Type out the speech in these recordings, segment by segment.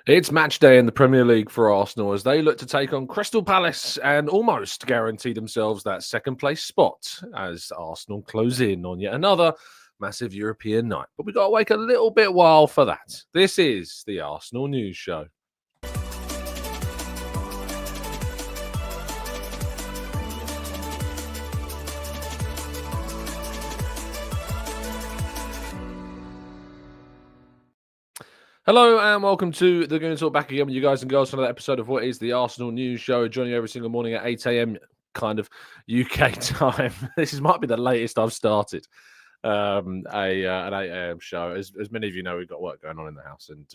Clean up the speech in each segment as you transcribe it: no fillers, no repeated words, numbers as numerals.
It's match day in the Premier League for Arsenal as they look to take on Crystal Palace and almost guarantee themselves that second place spot as Arsenal close in on yet another massive European night. But we've got to wait a little bit while for that. This is the Arsenal News Show. Hello and welcome to the Gooner Talk, back again with you guys and girls for another episode of what is the Arsenal News Show. Joining you every single morning at 8 a.m. kind of UK time. Might be the latest I've started an 8 a.m. show. As many of you know, we've got work going on in the house, and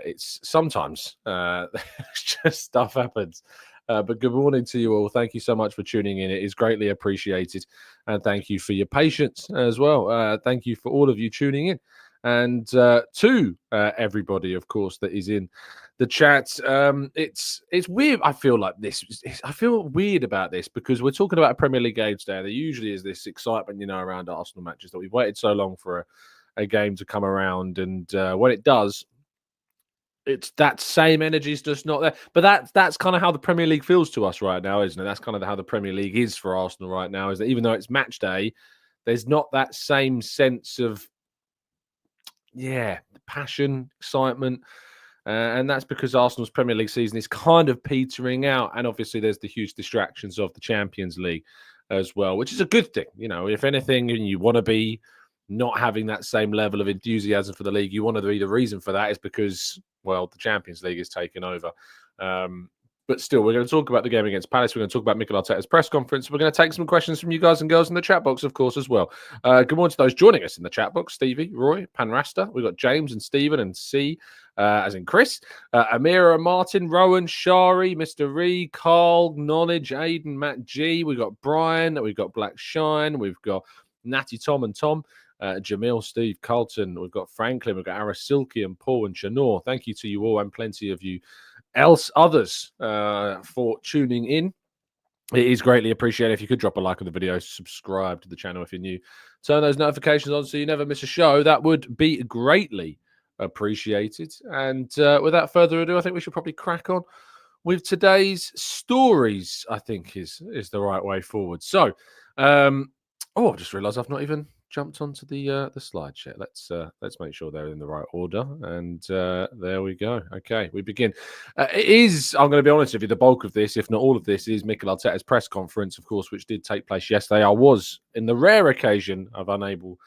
it's sometimes just stuff happens. But good morning to you all. Thank you so much for tuning in. It is greatly appreciated, and thank you for your patience as well. Thank you for all of you tuning in. And to everybody, of course, that is in the chat. It's weird. I feel like this. I feel weird about this because we're talking about a Premier League game today. There usually is this excitement, around Arsenal matches that we've waited so long for a game to come around, and when it does, it's that same energy is just not there. But that's kind of how the Premier League feels to us right now, isn't it? That's kind of how the Premier League is for Arsenal right now. Is that even though it's match day, there's not that same sense of passion, excitement. And that's because Arsenal's Premier League season is kind of petering out. And obviously there's the huge distractions of the Champions League as well, which is a good thing. If anything, you want to be not having that same level of enthusiasm for the league, you want to be the reason for that is because, well, the Champions League is taken over. But still, we're going to talk about the game against Palace. We're going to talk about Mikel Arteta's press conference. We're going to take some questions from you guys and girls in the chat box, of course, as well. Good morning to those joining us in the chat box. Stevie, Roy, Panrasta. We've got James and Stephen and C, as in Chris. Amira, Martin, Rowan, Shari, Mr. Ree, Carl, Knowledge, Aiden, Matt G. We've got Brian. We've got Black Shine. We've got Natty, Tom and Tom. Jamil, Steve, Carlton. We've got Franklin. We've got Arasilki and Paul and Chanor. Thank you to you all and plenty of you others for tuning in. It is greatly appreciated. If you could drop a like on the video, subscribe to the channel if you're new, turn those notifications on so you never miss a show. That would be greatly appreciated. And without further ado, I think we should probably crack on with today's stories, I think is the right way forward. So, I just realized I've not even jumped onto the slides yet. Let's make sure they're in the right order, and there we go. Okay, we begin. It is, I'm going to be honest with you, the bulk of this, if not all of this, is Mikel Arteta's press conference, of course, which did take place yesterday. I was, in the rare occasion of unable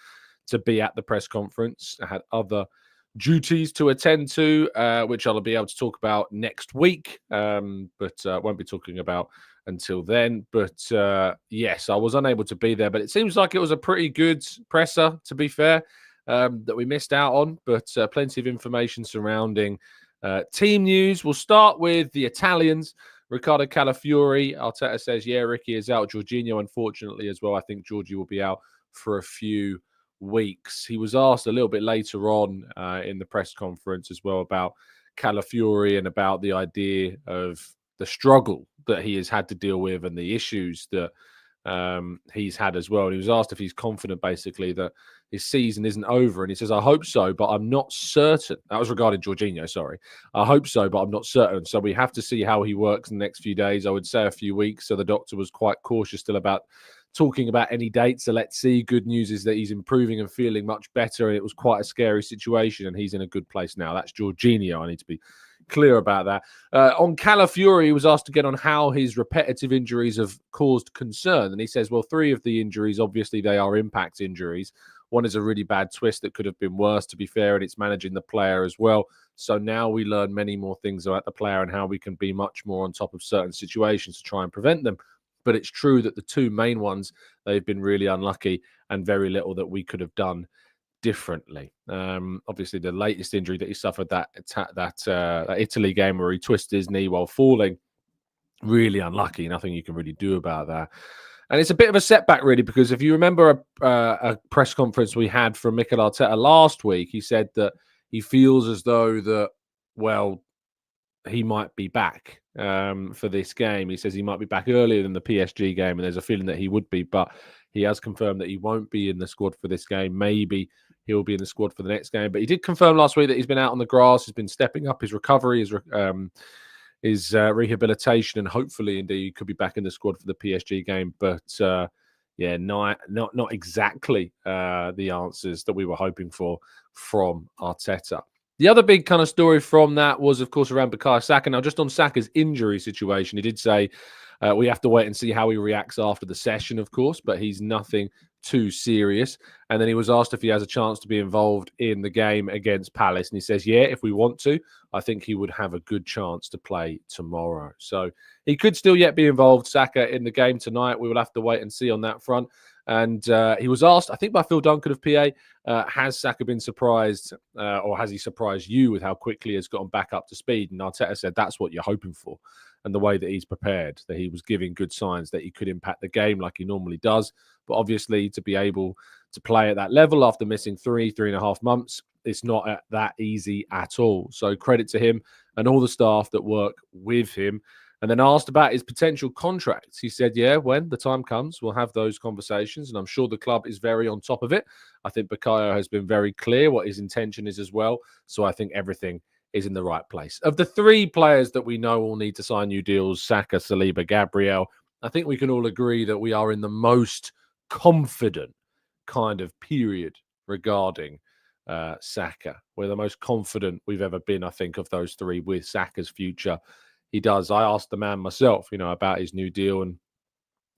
to be at the press conference. I had other duties to attend to, which I'll be able to talk about next week, but won't be talking about until then. But yes, I was unable to be there, but it seems like it was a pretty good presser, to be fair, that we missed out on, but plenty of information surrounding team news. We'll start with the Italians. Riccardo Calafiori, Arteta says, Ricky is out. Jorginho, unfortunately, as well. I think Georgie will be out for a few weeks. He was asked a little bit later on in the press conference as well about Calafiori and about the idea of the struggle that he has had to deal with and the issues that he's had as well. And he was asked if he's confident, basically, that his season isn't over. And he says, I hope so, but I'm not certain. That was regarding Jorginho, sorry. I hope so, but I'm not certain. So we have to see how he works in the next few days. I would say a few weeks. So the doctor was quite cautious still about talking about any dates. So let's see. Good news is that he's improving and feeling much better. And it was quite a scary situation. And he's in a good place now. That's Jorginho. I need to be clear about that. On Calafiori, he was asked again on how his repetitive injuries have caused concern. And he says, well, 3 of the injuries, obviously, they are impact injuries. One is a really bad twist that could have been worse, to be fair, and it's managing the player as well. So now we learn many more things about the player and how we can be much more on top of certain situations to try and prevent them. But it's true that the 2 main ones, they've been really unlucky and very little that we could have done differently. Obviously, the latest injury that he suffered, that Italy game where he twisted his knee while falling, really unlucky. Nothing you can really do about that. And it's a bit of a setback, really, because if you remember a press conference we had from Mikel Arteta last week, he said that he feels as though that, well, he might be back for this game. He says he might be back earlier than the PSG game, and there's a feeling that he would be, but he has confirmed that he won't be in the squad for this game, maybe he'll be in the squad for the next game. But he did confirm last week that he's been out on the grass, he's been stepping up his recovery, his rehabilitation, and hopefully, indeed, he could be back in the squad for the PSG game. But yeah, not exactly the answers that we were hoping for from Arteta. The other big kind of story from that was, of course, around Bukayo Saka. Now, just on Saka's injury situation, he did say we have to wait and see how he reacts after the session, of course, but he's nothing too serious. And then he was asked if he has a chance to be involved in the game against Palace. And he says, yeah, if we want to, I think he would have a good chance to play tomorrow. So he could still yet be involved, Saka, in the game tonight. We will have to wait and see on that front. And he was asked, I think by Phil Duncan of PA, has Saka been surprised or has he surprised you with how quickly he has gotten back up to speed? And Arteta said that's what you're hoping for. And the way that he's prepared, that he was giving good signs that he could impact the game like he normally does. But obviously, to be able to play at that level after missing 3.5 months, it's not that easy at all. So credit to him and all the staff that work with him. And then asked about his potential contracts, he said, yeah, when the time comes, we'll have those conversations. And I'm sure the club is very on top of it. I think Bukayo has been very clear what his intention is as well. So I think everything is in the right place. Of the three players that we know will need to sign new deals, Saka, Saliba, Gabriel, I think we can all agree that we are in the most confident kind of period regarding Saka. We're the most confident we've ever been, I think, of those three with Saka's future. He does. I asked the man myself, about his new deal, and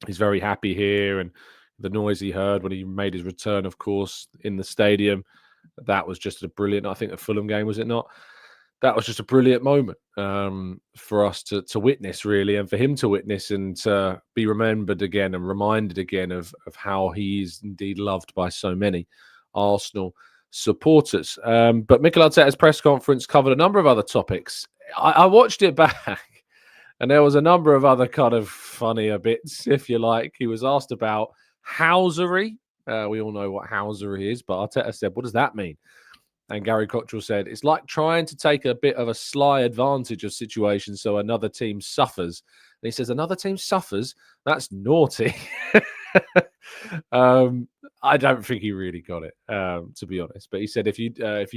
he's very happy here. And the noise he heard when he made his return, of course, in the stadium, that was just a brilliant, I think the Fulham game, was it not? That was just a brilliant moment for us to witness, really, and for him to witness and to be remembered again and reminded again of how he is indeed loved by so many Arsenal supporters. But Mikel Arteta's press conference covered a number of other topics. I watched it back, and there was a number of other kind of funnier bits, if you like. He was asked about housery. We all know what housery is, but Arteta said, what does that mean? And Gary Cottrell said, it's like trying to take a bit of a sly advantage of situations so another team suffers. And he says, another team suffers? That's naughty. I don't think he really got it, to be honest. But he said, if you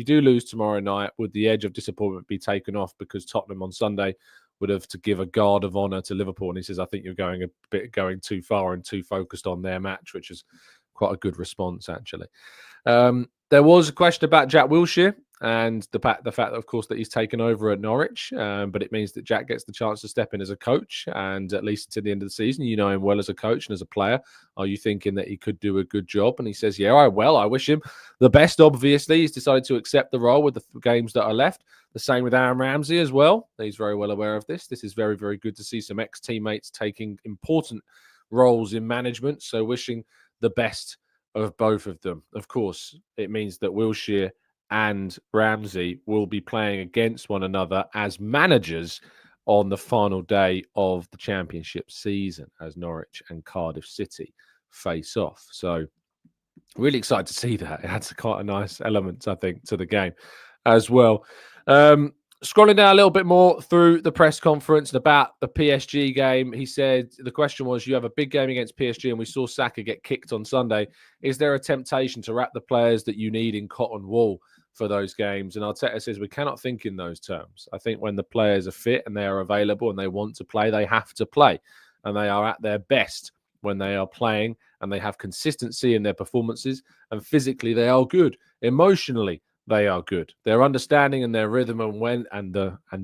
do lose tomorrow night, would the edge of disappointment be taken off because Tottenham on Sunday would have to give a guard of honour to Liverpool? And he says, I think you're going too far and too focused on their match, which is quite a good response, actually. There was a question about Jack Wilshere and the fact that, of course, that he's taken over at Norwich. But it means that Jack gets the chance to step in as a coach, and at least to the end of the season, you know him well as a coach and as a player. Are you thinking that he could do a good job? And he says, yeah, I wish him the best, obviously. He's decided to accept the role with the games that are left. The same with Aaron Ramsey as well. He's very well aware of this. This is very, very good to see some ex-teammates taking important roles in management. So wishing the best of both of them. Of course, it means that Wilshere and Ramsey will be playing against one another as managers on the final day of the championship season as Norwich and Cardiff City face off. So really excited to see that. It adds quite a nice element, I think, to the game as well. Scrolling down a little bit more through the press conference about the PSG game, he said the question was, you have a big game against PSG and we saw Saka get kicked on Sunday. Is there a temptation to wrap the players that you need in cotton wool for those games? And Arteta says we cannot think in those terms. I think when the players are fit and they are available and they want to play, they have to play. And they are at their best when they are playing and they have consistency in their performances. And physically, they are good. Emotionally, they are good. Their understanding and their rhythm and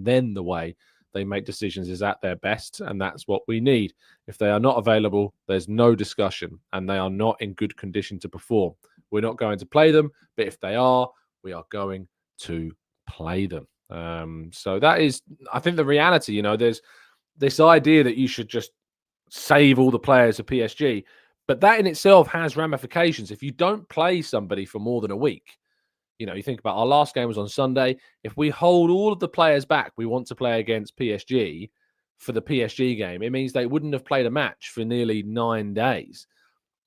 then the way they make decisions is at their best, and that's what we need. If they are not available, there's no discussion, and they are not in good condition to perform. We're not going to play them, but if they are, we are going to play them. So that is, I think, the reality. There's this idea that you should just save all the players of PSG, but that in itself has ramifications. If you don't play somebody for more than a week, you think about our last game was on Sunday. If we hold all of the players back we want to play against PSG for the PSG game, it means they wouldn't have played a match for nearly 9 days.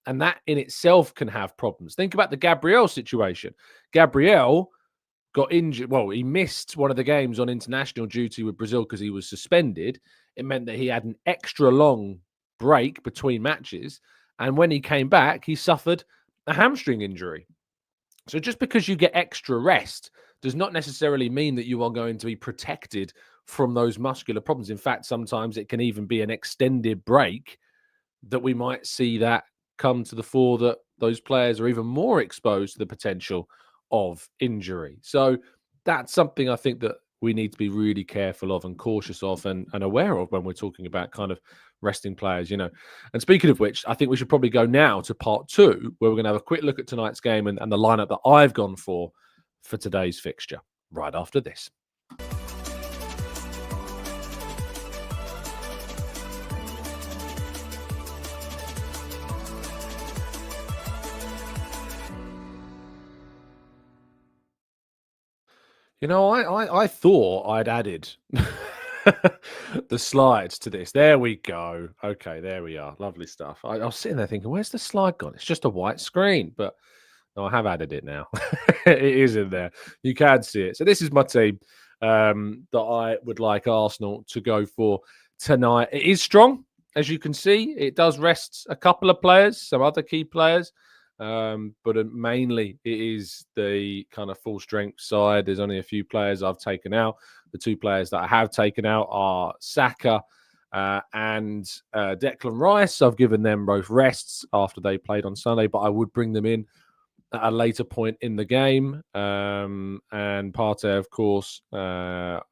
And that in itself can have problems. Think about the Gabriel situation. Gabriel got injured. Well, he missed one of the games on international duty with Brazil because he was suspended. It meant that he had an extra long break between matches. And when he came back, he suffered a hamstring injury. So just because you get extra rest does not necessarily mean that you are going to be protected from those muscular problems. In fact, sometimes it can even be an extended break that we might see that come to the fore, that those players are even more exposed to the potential of injury. So that's something I think that we need to be really careful of and cautious of and aware of when we're talking about kind of resting players, you know. And speaking of which, I think we should probably go now to part two, where we're going to have a quick look at tonight's game and the lineup that I've gone for today's fixture, right after this. You know, I thought I'd added the slides to this. There we go. Okay, there we are. Lovely stuff. I was sitting there thinking, where's the slide gone? It's just a white screen, but no, I have added it now. It is in there. You can see it. So this is my team that I would like Arsenal to go for tonight. It is strong, as you can see. It does rest a couple of players, some other key players. But mainly it is the kind of full strength side. There's only a few players I've taken out. The two players that I have taken out are Saka and Declan Rice. I've given them both rests after they played on Sunday, but I would bring them in at a later point in the game. And Partey, of course,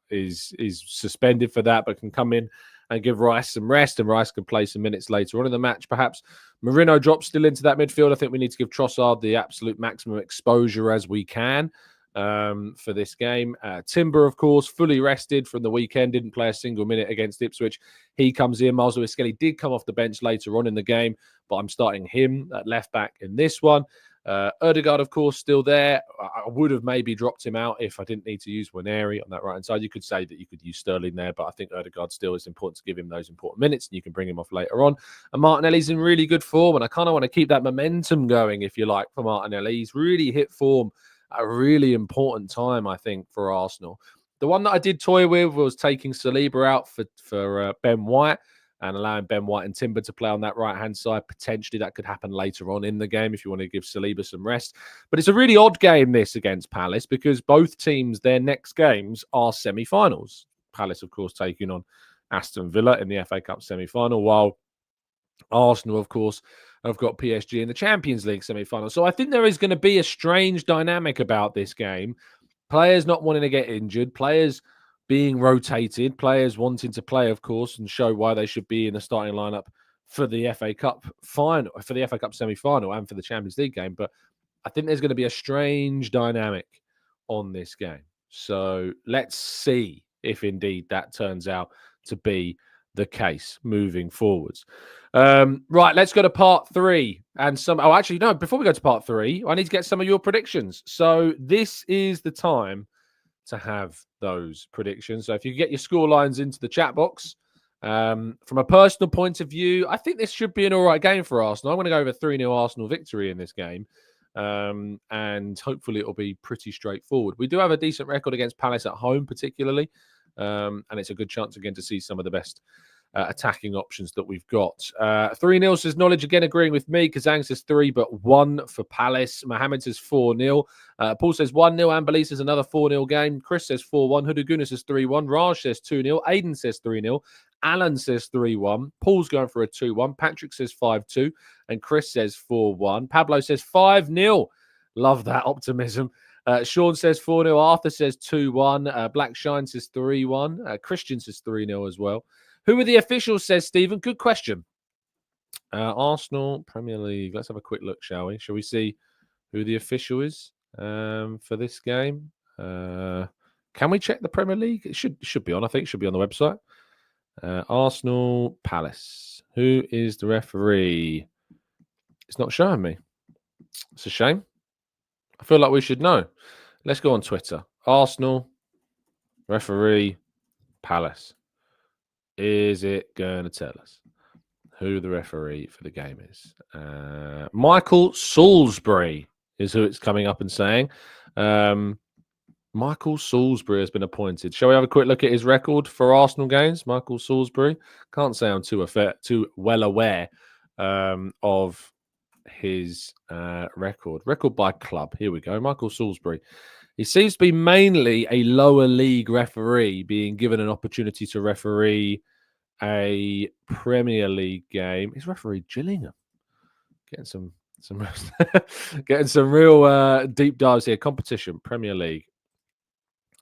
is suspended for that, but can come in and give Rice some rest, and Rice can play some minutes later on in the match. Perhaps Merino drops still into that midfield. I think we need to give Trossard the absolute maximum exposure as we can for this game. Timber, of course, fully rested from the weekend, didn't play a single minute against Ipswich. He comes in. Miles Lewis-Skelly did come off the bench later on in the game, but I'm starting him at left back in this one. Ødegaard, of course, still there. I would have maybe dropped him out if I didn't need to use Waneri on that right-hand side. You could say that you could use Sterling there, but I think Ødegaard still is important to give him those important minutes, and you can bring him off later on. And Martinelli's in really good form, and I kind of want to keep that momentum going, if you like, for Martinelli. He's really hit form at a really important time, I think, for Arsenal. The one that I did toy with was taking Saliba out for Ben White, and allowing Ben White and Timber to play on that right-hand side. Potentially that could happen later on in the game if you want to give Saliba some rest. But it's a really odd game, this, against Palace, because both teams, their next games are semi-finals. Palace, of course, taking on Aston Villa in the FA Cup semi-final, while Arsenal, of course, have got PSG in the Champions League semi-final. So I think there is going to be a strange dynamic about this game. Players not wanting to get injured, players being rotated, players wanting to play, of course, and show why they should be in the starting lineup for the FA Cup final, for the FA Cup semi-final, and for the Champions League game. But I think there's going to be a strange dynamic on this game. So let's see if indeed that turns out to be the case moving forwards. Right, let's go to part three. And actually, no, before we go to part three, I need to get some of your predictions. So this is the time to have those predictions. So if you get your score lines into the chat box, from a personal point of view, I think this should be an all right game for Arsenal. I'm going to go with a 3-0 Arsenal victory in this game. And hopefully it'll be pretty straightforward. We do have a decent record against Palace at home, particularly. And it's a good chance again to see some of the best attacking options that we've got. 3-0 says Knowledge, again agreeing with me. Kazang says 3, but 1 for Palace. Mohammed says 4-0. Paul says 1-0. Ambali says another 4-0 game. Chris says 4-1. Hudu Gooner says 3-1. Raj says 2-0. Aiden says 3-0. Alan says 3-1. Paul's going for a 2-1. Patrick says 5-2. And Chris says 4-1. Pablo says 5-0. Love that optimism. Sean says 4-0. Arthur says 2-1. Black Shine says 3-1. Christian says 3-0 as well. Who are the officials, says Stephen? Good question. Arsenal, Premier League. Let's have a quick look, shall we? Shall we see who the official is for this game? Can we check the Premier League? It should be on. I think it should be on the website. Arsenal, Palace. Who is the referee? It's not showing me. It's a shame. I feel like we should know. Let's go on Twitter. Arsenal, referee, Palace. Is it going to tell us who the referee for the game is? Michael Salisbury is who it's coming up and saying. Michael Salisbury has been appointed. Shall we have a quick look at his record for Arsenal games? Michael Salisbury. Can't say I'm too well aware of his record by club. Here we go. Michael Salisbury. He seems to be mainly a lower league referee, being given an opportunity to referee a Premier League game. He's refereed Gillingham. Getting some getting some real deep dives here. Competition, Premier League.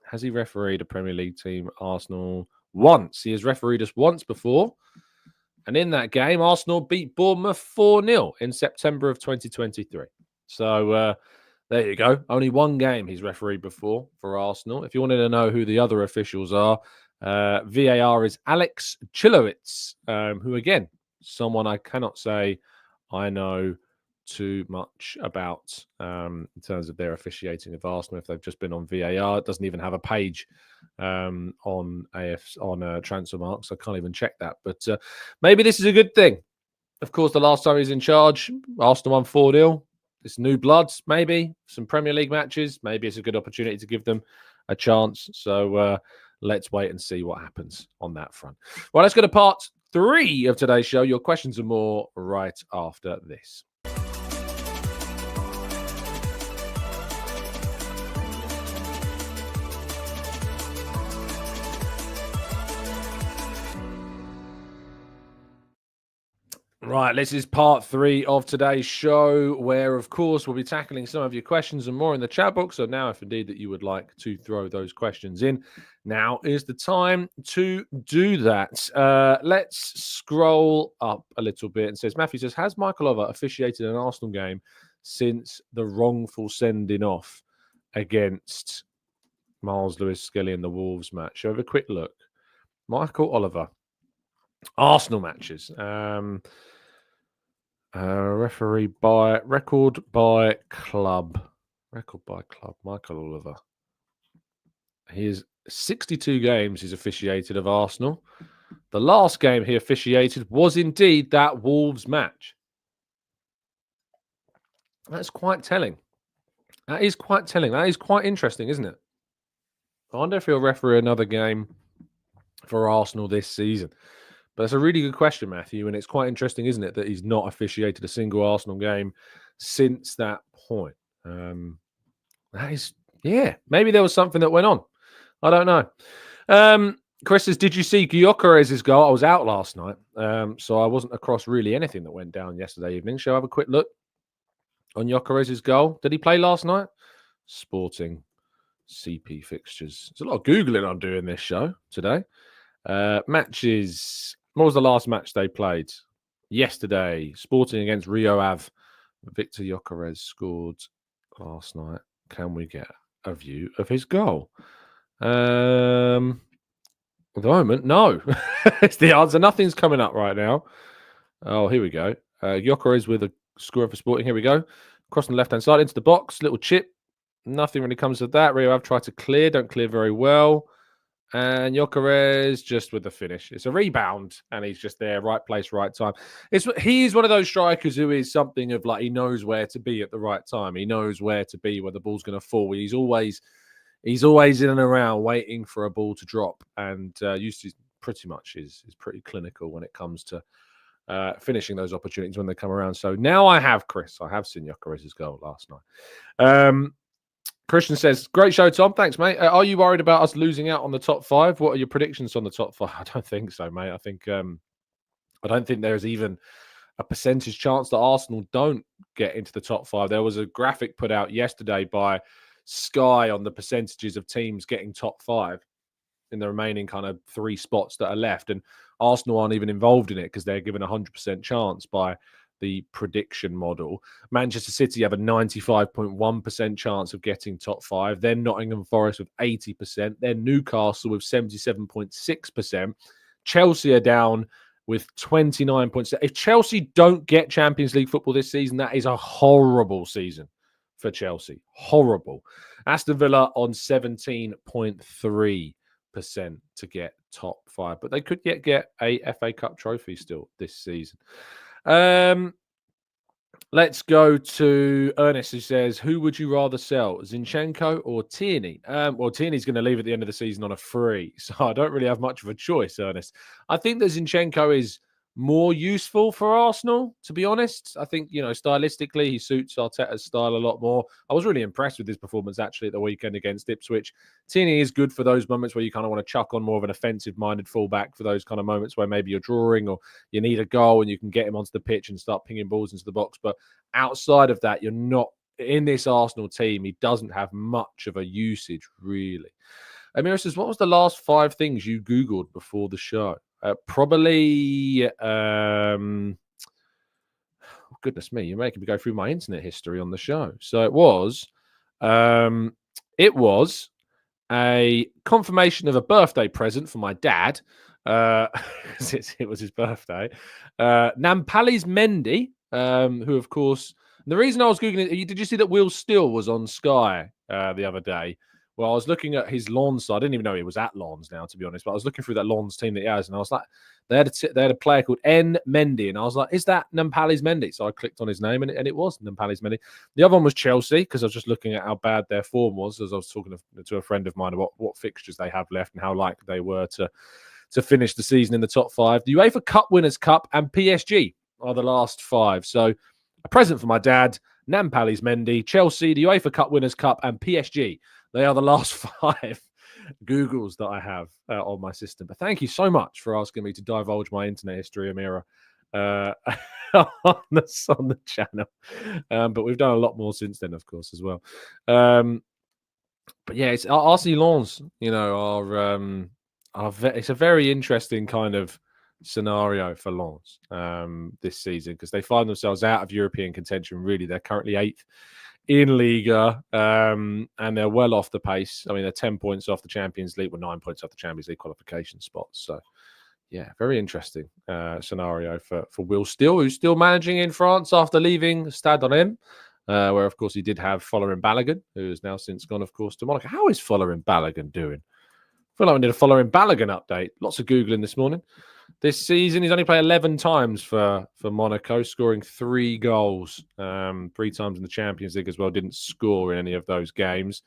Has he refereed a Premier League team, Arsenal? Once. He has refereed us once before. And in that game, Arsenal beat Bournemouth 4-0 in September of 2023. So there you go. Only one game he's refereed before for Arsenal. If you wanted to know who the other officials are, VAR is Alex Chilowitz, who, again, someone I cannot say I know too much about in terms of their officiating of Arsenal. If they've just been on VAR, it doesn't even have a page on Transfer Marks. I can't even check that. But maybe this is a good thing. Of course, the last time he was in charge, Arsenal won 4-0. It's new bloods, maybe some Premier League matches. Maybe it's a good opportunity to give them a chance. So let's wait and see what happens on that front. Well, let's go to part 3 of today's show. Your questions and more right after this. Right, this is part 3 of today's show, where, of course, we'll be tackling some of your questions and more in the chat box. So now, if indeed that you would like to throw those questions in, now is the time to do that. Let's scroll up a little bit. And Matthew says, has Michael Oliver officiated an Arsenal game since the wrongful sending off against Miles Lewis-Skelly in the Wolves match? So have a quick look. Michael Oliver, Arsenal matches. Referee by record by club. Michael Oliver. He is 62 games he's officiated of Arsenal. The last game he officiated was indeed that Wolves match. That's quite telling. That is quite telling. That is quite interesting, isn't it? I wonder if he'll referee another game for Arsenal this season. But that's a really good question, Matthew, and it's quite interesting, isn't it, that he's not officiated a single Arsenal game since that point. That is, yeah, maybe there was something that went on. I don't know. Chris says, did you see Gyökeres' goal? I was out last night, so I wasn't across really anything that went down yesterday evening. Shall I have a quick look on Gyökeres' goal? Did he play last night? Sporting CP fixtures. There's a lot of Googling I'm doing this show today. Matches. What was the last match they played? Yesterday. Sporting against Rio Ave. Victor Gyökeres scored last night. Can we get a view of his goal? At the moment, no. It's the answer. Nothing's coming up right now. Oh, here we go. Gyökeres with a score for Sporting. Here we go. Cross on the left-hand side into the box. Little chip. Nothing really comes of that. Rio Ave tried to clear. Don't clear very well. And Gyökeres just with the finish. It's a rebound, and he's just there, right place, right time. He is one of those strikers who is something of like he knows where to be at the right time. He knows where to be, where the ball's going to fall. He's always in and around waiting for a ball to drop, and used to pretty much is pretty clinical when it comes to finishing those opportunities when they come around. So now I have seen Gyökeres' goal last night. Christian says, great show, Tom. Thanks, mate. Are you worried about us losing out on the top 5? What are your predictions on the top 5? I don't think so, mate. I don't think there's even a percentage chance that Arsenal don't get into the top 5. There was a graphic put out yesterday by Sky on the percentages of teams getting top 5 in the remaining kind of 3 spots that are left. And Arsenal aren't even involved in it because they're given a 100% chance by the prediction model. Manchester City have a 95.1% chance of getting top 5. Then Nottingham Forest with 80%. Then Newcastle with 77.6%. Chelsea are down with 29.7%. If Chelsea don't get Champions League football this season, that is a horrible season for Chelsea. Horrible. Aston Villa on 17.3% to get top 5. But they could yet get a FA Cup trophy still this season. Let's go to Ernest, who says, who would you rather sell, Zinchenko or Tierney? Well, Tierney's going to leave at the end of the season on a free, so I don't really have much of a choice, Ernest. I think that Zinchenko is more useful for Arsenal, to be honest. I think, stylistically, he suits Arteta's style a lot more. I was really impressed with his performance, actually, at the weekend against Ipswich. Tierney is good for those moments where you kind of want to chuck on more of an offensive-minded fullback, for those kind of moments where maybe you're drawing or you need a goal and you can get him onto the pitch and start pinging balls into the box. But outside of that, you're not in this Arsenal team. He doesn't have much of a usage, really. Amira says, what was the last 5 things you Googled before the show? Probably, goodness me, you're making me go through my internet history on the show. So it was a confirmation of a birthday present for my dad. It was his birthday. Nampali's Mendy, who, of course, the reason I was Googling it, did you see that Will Steele was on Sky the other day? Well, I was looking at his Lens side. I didn't even know he was at Lens now, to be honest. But I was looking through that Lens team that he has, and I was like, they had a player called N. Mendy, and I was like, is that Nampali's Mendy? So I clicked on his name, and it was Nampali's Mendy. The other one was Chelsea, because I was just looking at how bad their form was, as I was talking to a friend of mine about what fixtures they have left and how likely they were to finish the season in the top 5. The UEFA Cup Winners' Cup and PSG are the last 5. So a present for my dad, Nampali's Mendy, Chelsea, the UEFA Cup Winners' Cup, and PSG. They are the last 5 Googles that I have on my system. But thank you so much for asking me to divulge my internet history, Amira, on the channel. But we've done a lot more since then, of course, as well. But yeah, it's RC Lens, it's a very interesting kind of scenario for Lens this season, because they find themselves out of European contention. Really, they're currently 8th in Liga, and they're well off the pace. I mean, they're 10 points off the Champions League, 9 points off the Champions League qualification spots. So, yeah, very interesting scenario for Will Steele, who's still managing in France after leaving Stade Rennes, where, of course, he did have Folarin Balogun, who has now since gone, of course, to Monaco. How is Folarin Balogun doing? I feel like we need a Folarin Balogun update. Lots of Googling this morning. This season, he's only played 11 times for Monaco, scoring 3 goals, 3 times in the Champions League as well. Didn't score in any of those games.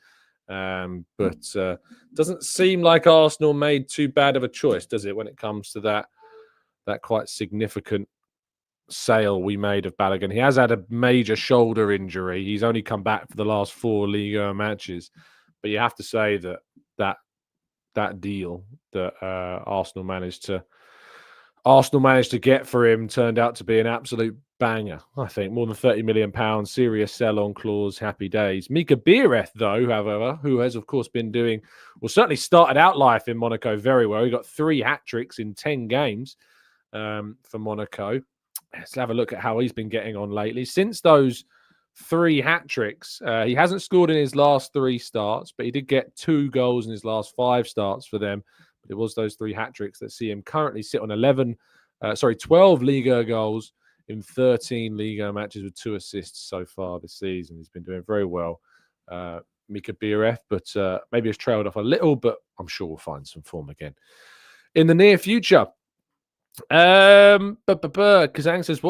But doesn't seem like Arsenal made too bad of a choice, does it, when it comes to that quite significant sale we made of Balogun? He has had a major shoulder injury. He's only come back for the last 4 Liga matches. But you have to say that deal that Arsenal managed to get for him turned out to be an absolute banger. I think more than £30 million, serious sell-on clause, happy days. Mika Biereth, though, however, who has, of course, certainly started out life in Monaco very well. He got 3 hat-tricks in 10 games for Monaco. Let's have a look at how he's been getting on lately. Since those 3 hat-tricks, he hasn't scored in his last 3 starts, but he did get 2 goals in his last 5 starts for them. But it was those 3 hat-tricks that see him currently sit on 12 Liga goals in 13 Liga matches with 2 assists so far this season. He's been doing very well, Mika Biereth, but maybe has trailed off a little, but I'm sure we'll find some form again in the near future. Kazang says,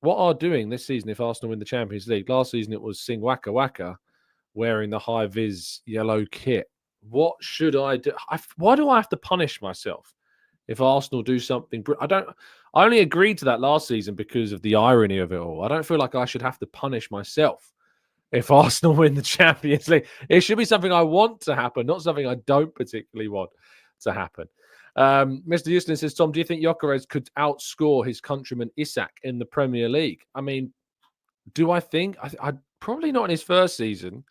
what are doing this season if Arsenal win the Champions League? Last season it was Sing Waka Waka wearing the high-vis yellow kit. What should I do? Why do I have to punish myself if Arsenal do something? I only agreed to that last season because of the irony of it all. I don't feel like I should have to punish myself if Arsenal win the Champions League. It should be something I want to happen, not something I don't particularly want to happen. Mr. Houston says, Tom, do you think Gyökeres could outscore his countryman Isak in the Premier League? I mean, do I think? I probably not in his first season.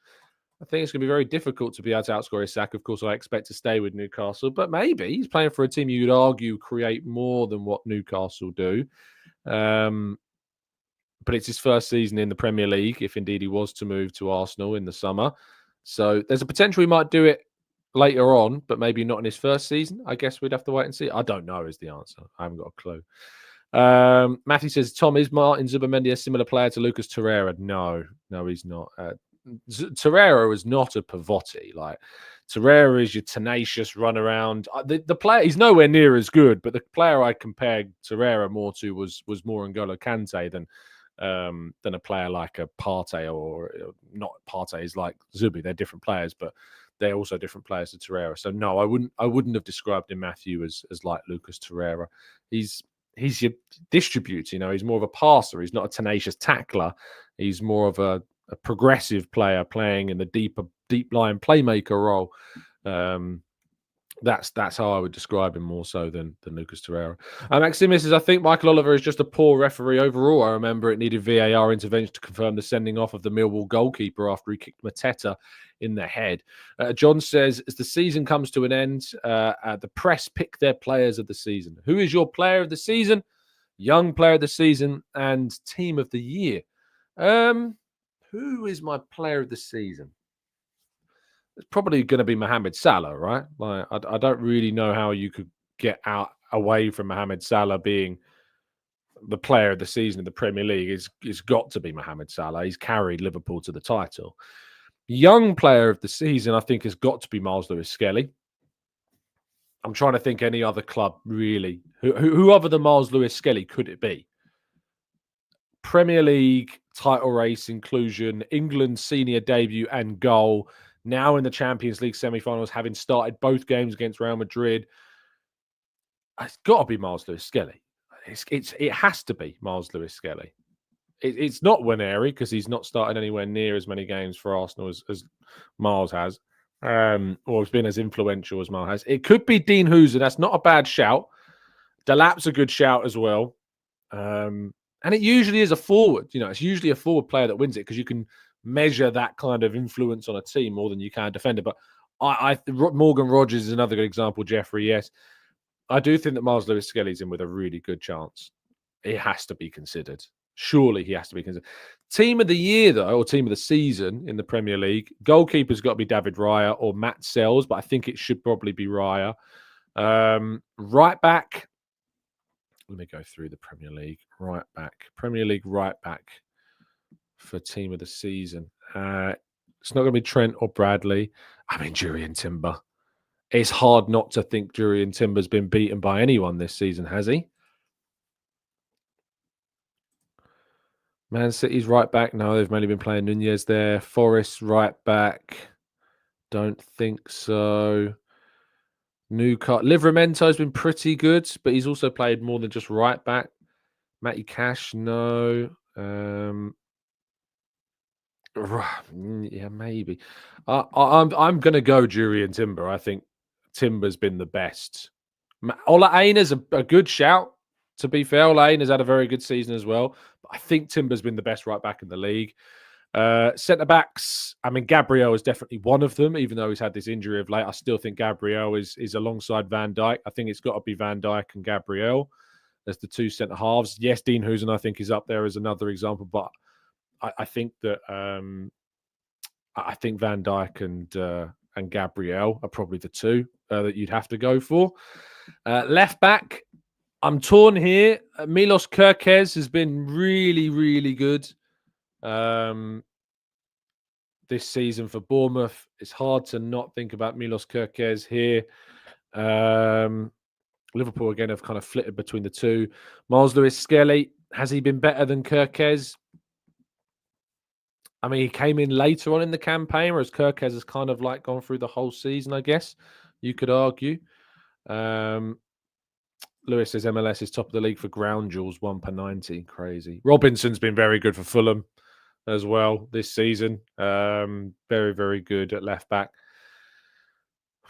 I think it's going to be very difficult to be able to outscore Isak. Of course, I expect to stay with Newcastle, but maybe he's playing for a team you would argue create more than what Newcastle do. But it's his first season in the Premier League, if indeed he was to move to Arsenal in the summer. So there's a potential he might do it later on, but maybe not in his first season. I guess we'd have to wait and see. I don't know is the answer. I haven't got a clue. Matthew says, Tom, is Martin Zubimendi a similar player to Lucas Torreira? No, he's not. Torreira was not a Pavotti. Like, Torreira is your tenacious run around. The player, he's nowhere near as good, but the player I compared Torreira more to was more N'Golo Kante than a player like a Partey, or not. Partey is like Zubi. They're different players, but they're also different players to Torreira. So no, I wouldn't have described him, Matthew, as like Lucas Torreira. He's he's your distributor. You know, he's more of a passer. He's not a tenacious tackler. He's more of a progressive player playing in the deep line playmaker role. That's how I would describe him more so than Lucas Torreira. Maximus says, I think Michael Oliver is just a poor referee overall. I remember it needed VAR intervention to confirm the sending off of the Millwall goalkeeper after he kicked Mateta in the head. John says, as the season comes to an end, the press pick their players of the season. Who is your player of the season, young player of the season, and team of the year? Who is my player of the season? It's probably going to be Mohamed Salah, right? Like, I don't really know how you could get away from Mohamed Salah being the player of the season in the Premier League. It's got to be Mohamed Salah. He's carried Liverpool to the title. Young player of the season, I think, has got to be Miles Lewis-Skelly. I'm trying to think any other club, really. Who other than Miles Lewis-Skelly could it be? Premier League, title race, inclusion, England senior debut and goal. Now in the Champions League semi-finals, having started both games against Real Madrid. It's got to be Miles Lewis-Skelly. It has to be Miles Lewis-Skelly. It's not Winery because he's not started anywhere near as many games for Arsenal as Miles has, or has been as influential as Miles has. It could be Dean Huijsen. That's not a bad shout. Delap's a good shout as well. And it usually is a forward. You know, it's usually a forward player that wins it because you can measure that kind of influence on a team more than you can a defender. But Morgan Rogers is another good example. Jeffrey, yes. I do think that Miles Lewis-Skelly's in with a really good chance. It has to be considered. Surely he has to be considered. Team of the year, though, or team of the season in the Premier League, goalkeeper's got to be David Raya or Matt Sells, but I think it should probably be Raya. Right back. Let me go through the Premier League. Right back. Premier League right back for team of the season. It's not going to be Trent or Bradley. I mean, Jurrien Timber. It's hard not to think Jurrien Timber's been beaten by anyone this season, has he? Man City's right back. No, they've mainly been playing Nunez there. Forest right back. Don't think so. Livramento's been pretty good, but he's also played more than just right back. Matty Cash, no. Yeah, maybe. I'm going to go Jurrien Timber. I think Timber's been the best. Ola Aina's a good shout. To be fair, Ola Aina's had a very good season as well. But I think Timber's been the best right back in the league. Centre backs, I mean, Gabriel is definitely one of them, even though he's had this injury of late. I still think Gabriel is alongside Van Dijk. I think it's got to be Van Dijk and Gabriel as the two centre halves. Yes, Dean Huijsen, I think, is up there as another example, but I think that I think Van Dijk and Gabriel are probably the two that you'd have to go for. Left back, I'm torn here. Milos Kerkez has been really, really good this season for Bournemouth. It's hard to not think about Milos Kerkez here. Liverpool, again, have kind of flitted between the two. Miles Lewis-Skelly, has he been better than Kerkez? I mean, he came in later on in the campaign, whereas Kerkez has kind of like gone through the whole season, I guess, you could argue. Lewis says MLS is top of the league for ground duels, 1 per 90. Crazy. Robinson's been very good for Fulham as well this season. Very, very good at left back.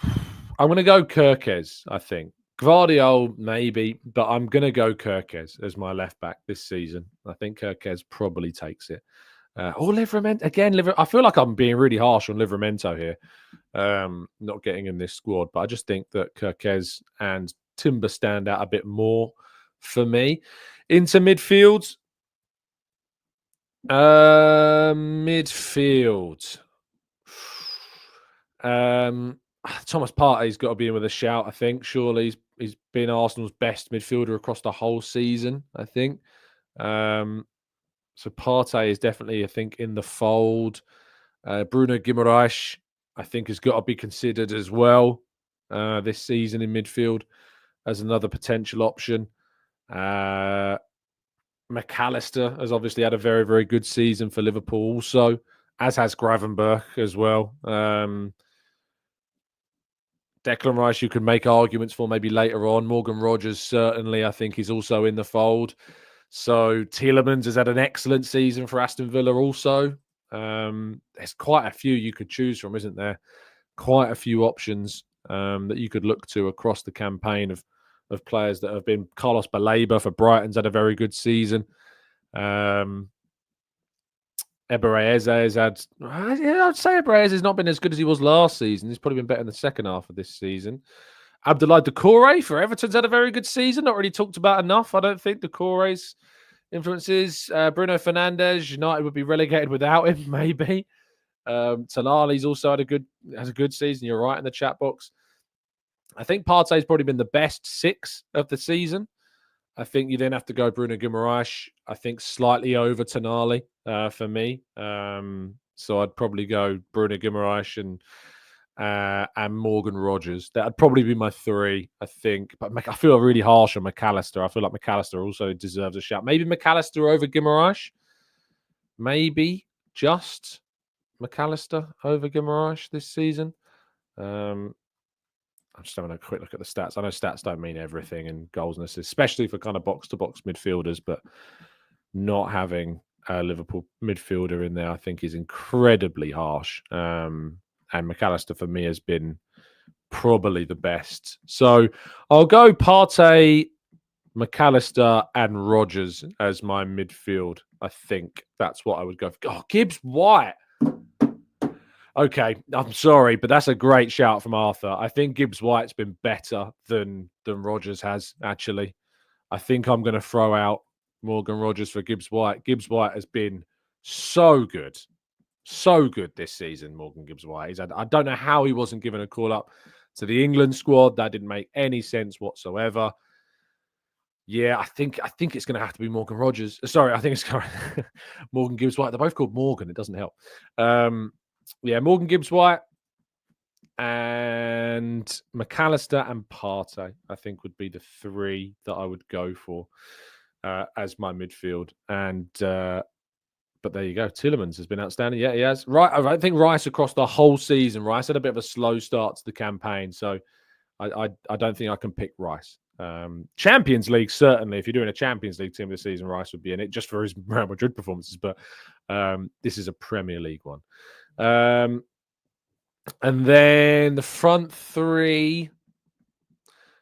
I'm going to go Kerkez, I think. Gvardiol, maybe, but I'm going to go Kerkez as my left back this season. I think Kerkez probably takes it. Or Livramento. Again, I feel like I'm being really harsh on Livramento here, not getting in this squad, but I just think that Kerkez and Timber stand out a bit more for me. Into midfield. Midfield. Thomas Partey's got to be in with a shout, I think. Surely he's been Arsenal's best midfielder across the whole season, I think. So Partey is definitely, I think, in the fold. Bruno Guimaraes, I think, has got to be considered as well this season in midfield as another potential option. McAllister has obviously had a very, very good season for Liverpool also, as has Gravenberch as well. Declan Rice, you could make arguments for maybe later on. Morgan Rogers, certainly, I think he's also in the fold. So Tielemans has had an excellent season for Aston Villa also. There's quite a few you could choose from, isn't there? Quite a few options that you could look to across the campaign of players that have been. Carlos Baleba for Brighton's had a very good season. Ebereeze has had, I'd say Ebereeze has not been as good as he was last season. He's probably been better in the second half of this season. Abdoulaye Doucouré for Everton's had a very good season. Not really talked about enough, I don't think. Doucouré's influences. Bruno Fernandes, United would be relegated without him, maybe. Tonali's also has a good season. You're right in the chat box. I think Partey's probably been the best 6 of the season. I think you then have to go Bruno Guimaraes. I think slightly over Tonali for me. So I'd probably go Bruno Guimaraes and Morgan Rogers. That'd probably be my 3, I think. But I feel really harsh on McAllister. I feel like McAllister also deserves a shout. Maybe McAllister over Guimaraes. Maybe just McAllister over Guimaraes this season. I'm just having a quick look at the stats. I know stats don't mean everything in goals and assists, especially for kind of box-to-box midfielders, but not having a Liverpool midfielder in there, I think, is incredibly harsh. And McAllister, for me, has been probably the best. So I'll go Partey, McAllister, and Rogers as my midfield. I think that's what I would go for. Oh, Gibbs White. Okay, I'm sorry, but that's a great shout from Arthur. I think Gibbs White's been better than Rogers has, actually. I think I'm going to throw out Morgan Rogers for Gibbs White. Gibbs White has been so good this season, Morgan Gibbs White. I don't know how he wasn't given a call up to the England squad. That didn't make any sense whatsoever. Yeah, I think it's going to have to be Morgan Rogers. Sorry, I think it's Morgan Gibbs White. They're both called Morgan. It doesn't help. Yeah, Morgan Gibbs White and McAllister and Partey, I think, would be the 3 that I would go for as my midfield. And but there you go. Tielemans has been outstanding. Yeah, he has. Right, I think Rice across the whole season. Rice had a bit of a slow start to the campaign, so I don't think I can pick Rice. Champions League, certainly. If you're doing a Champions League team this season, Rice would be in it just for his Real Madrid performances. But this is a Premier League one. And then the front 3.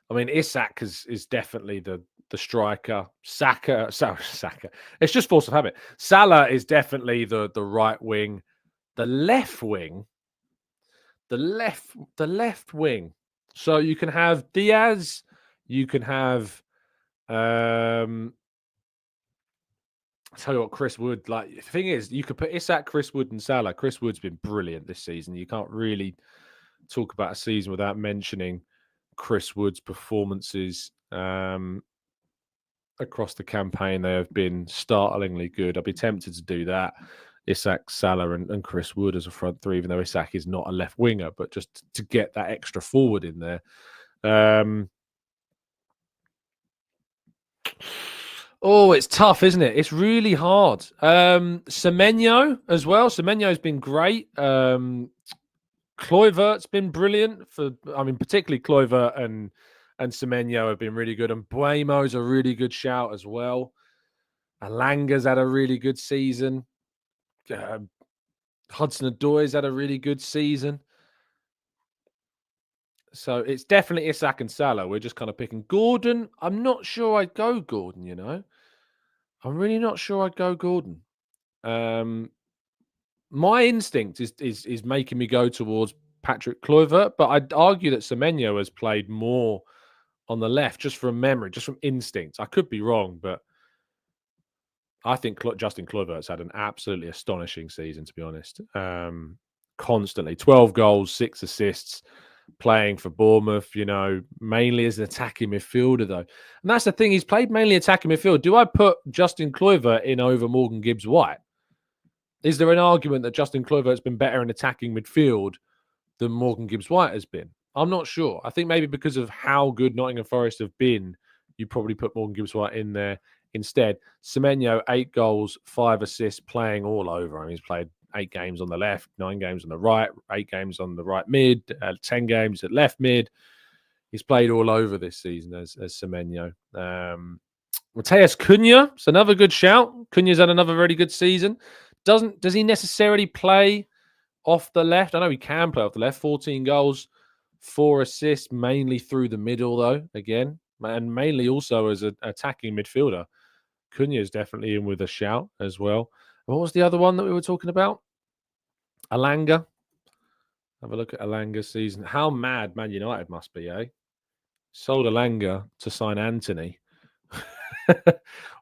I mean, Isak is definitely the striker. Saka. It's just force of habit. Salah is definitely the right wing. The left wing. The left wing. So you can have Diaz. You can have. I'll tell you what, Chris Wood, like, the thing is, you could put Isak, Chris Wood, and Salah. Chris Wood's been brilliant this season. You can't really talk about a season without mentioning Chris Wood's performances across the campaign. They have been startlingly good. I'd be tempted to do that. Isak, Salah, and Chris Wood as a front 3, even though Isak is not a left winger, but just to get that extra forward in there. Oh, it's tough, isn't it? It's really hard. Semenyo as well. Semenyo's been great. Kluivert's been brilliant. Particularly Kluivert and Semenyo have been really good. And Buemo's a really good shout as well. Alanga's had a really good season. Hudson-Odoi's had a really good season. So it's definitely Isak and Salah. We're just kind of picking Gordon. I'm not sure I'd go Gordon, you know. I'm really not sure I'd go Gordon. My instinct is making me go towards Patrick Kluivert, but I'd argue that Semenyo has played more on the left just from memory, just from instinct. I could be wrong, but I think Justin Kluivert's had an absolutely astonishing season, to be honest. Constantly 12 goals, 6 assists, playing for Bournemouth, you know, mainly as an attacking midfielder, though. And that's the thing, he's played mainly attacking midfield. Do I put Justin Kluivert in over Morgan Gibbs White? Is there an argument that Justin Kluivert's been better in attacking midfield than Morgan Gibbs White has been? I'm not sure. I think maybe because of how good Nottingham Forest have been, you probably put Morgan Gibbs White in there instead. Semenyo, 8 goals, 5 assists, playing all over. I mean, he's played 8 games on the left, 9 games on the right, 8 games on the right mid, 10 games at left mid. He's played all over this season as Semenyo. Matheus Cunha, it's another good shout. Cunha's had another very good season. Does he necessarily play off the left? I know he can play off the left. 14 goals, 4 assists, mainly through the middle, though, again, and mainly also as an attacking midfielder. Cunha is definitely in with a shout as well. What was the other one that we were talking about? Alanga. Have a look at Alanga's season. How mad Man United must be, eh? Sold Alanga to sign Anthony.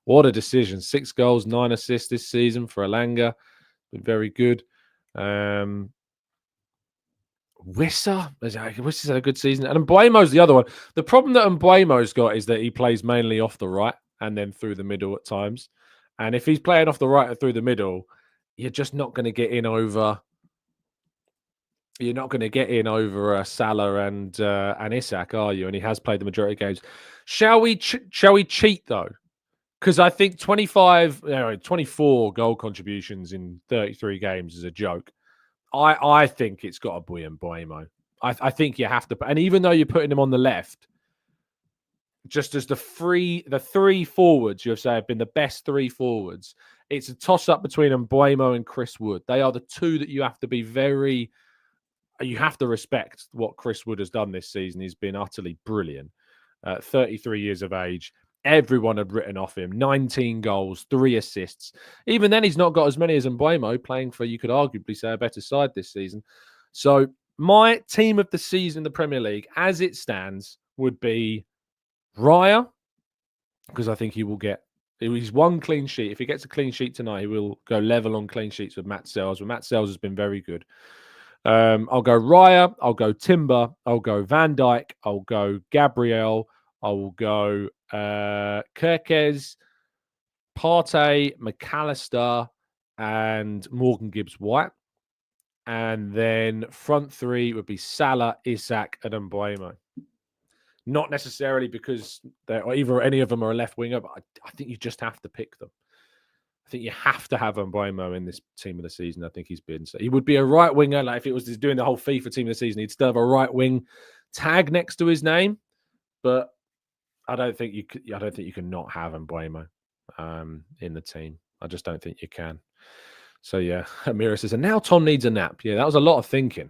What a decision. 6 goals, 9 assists this season for Alanga. Been very good. Wissa's had a good season. And Mbuemo's the other one. The problem that Mbuemo's got is that he plays mainly off the right and then through the middle at times. And if he's playing off the right or through the middle, you're just not going to get in over. You're not going to get in over Salah and Isak, are you? And he has played the majority of games. Shall we cheat though? Because I think 24 goal contributions in 33 games is a joke. I think it's got to be Mbuemo. I think you have to, and even though you're putting him on the left, just as the three forwards you have been the best 3 forwards, it's a toss up between Mbuemo and Chris Wood. They are the 2 that you have to be very. You have to respect what Chris Wood has done this season. He's been utterly brilliant. 33 years of age. Everyone had written off him. 19 goals, 3 assists. Even then, he's not got as many as Mbuemo, playing for, you could arguably say, a better side this season. So my team of the season in the Premier League, as it stands, would be Raya, because I think he will get. He's 1 clean sheet. If he gets a clean sheet tonight, he will go level on clean sheets with Matt Sells. But Matt Sells has been very good. I'll go Raya. I'll go Timber. I'll go Van Dijk. I'll go Gabriel. I will go Kirkes, Partey, McAllister, and Morgan Gibbs-White. And then front 3 would be Salah, Isak, and Mbuemo. Not necessarily because either any of them are a left winger, but I think you just have to pick them. I think you have to have Mbuemo in this team of the season. I think he's been. So he would be a right winger. Like if it was doing the whole FIFA team of the season, he'd still have a right wing tag next to his name. But I don't think you can not have Mbuemo in the team. I just don't think you can. So yeah, Amira says, and now Tom needs a nap. Yeah, that was a lot of thinking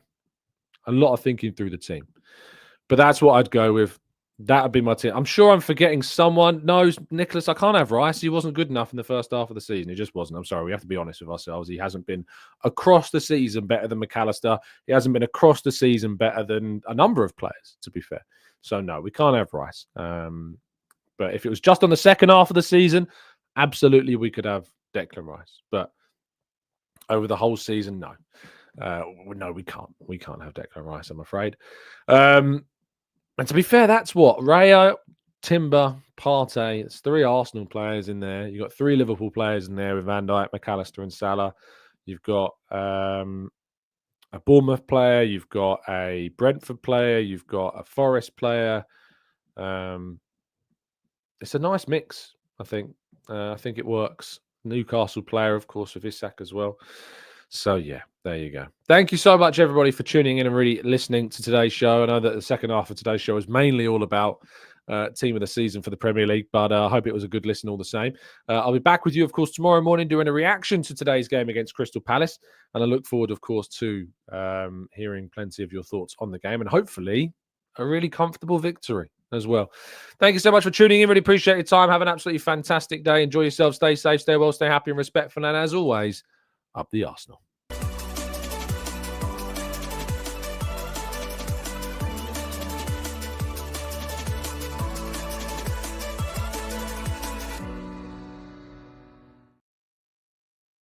through the team. But that's what I'd go with. That would be my team. I'm sure I'm forgetting someone. No, Nicholas, I can't have Rice. He wasn't good enough in the first half of the season. He just wasn't. I'm sorry. We have to be honest with ourselves. He hasn't been across the season better than McAllister. He hasn't been across the season better than a number of players, to be fair. So, no, we can't have Rice. But if it was just on the second half of the season, absolutely we could have Declan Rice. But over the whole season, no. No, we can't. We can't have Declan Rice, I'm afraid. And to be fair, that's what Raya, Timber, Partey. It's 3 Arsenal players in there. You've got 3 Liverpool players in there with Van Dijk, McAllister, and Salah. You've got a Bournemouth player. You've got a Brentford player. You've got a Forest player. It's a nice mix, I think. I think it works. Newcastle player, of course, with Isak as well. So, yeah, there you go. Thank you so much, everybody, for tuning in and really listening to today's show. I know that the second half of today's show is mainly all about team of the season for the Premier League, but I hope it was a good listen all the same. I'll be back with you, of course, tomorrow morning doing a reaction to today's game against Crystal Palace. And I look forward, of course, to hearing plenty of your thoughts on the game and hopefully a really comfortable victory as well. Thank you so much for tuning in. Really appreciate your time. Have an absolutely fantastic day. Enjoy yourself. Stay safe, stay well, stay happy and respectful. And as always, up the Arsenal.